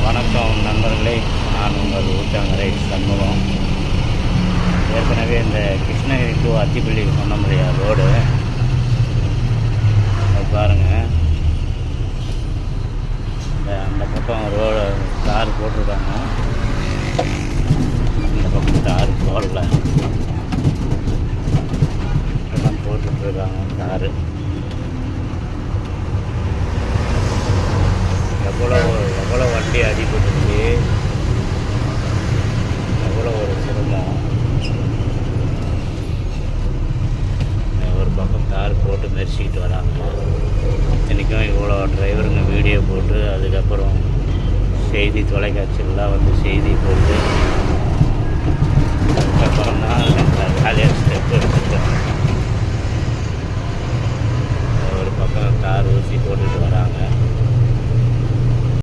வணக்கம் நண்பர்களே, நான் உங்கள் ஊத்தங்கரை சண்முகம். ஏற்கனவே இந்த கிருஷ்ணகிரி டு அத்திப்பள்ளி சொன்ன முடியா ரோடு பாருங்கள். அந்த பக்கம் ரோடு தார் போட்டிருக்காங்க, இந்த பக்கம் தார் போடல, இப்போதான் போட்டுட்ருக்காங்க தார். எவ்வளோ வண்டி அடிபட்டுச்சு, எவ்வளோ ஒரு சிரமம். ஒரு பக்கம் தார் போட்டு மெரிச்சிக்கிட்டு வராங்க. இன்றைக்கும் இவ்வளோ டிரைவருங்க வீடியோ போட்டு, அதுக்கப்புறம் செய்தி தொலைக்காட்சியெல்லாம் வந்து செய்தி போட்டு, அதுக்கப்புறம் தான் வேலையை ஸ்டெப் எடுத்துட்டோம். ஒரு பக்கம் தார் ஊசி போட்டுட்டு வராங்க.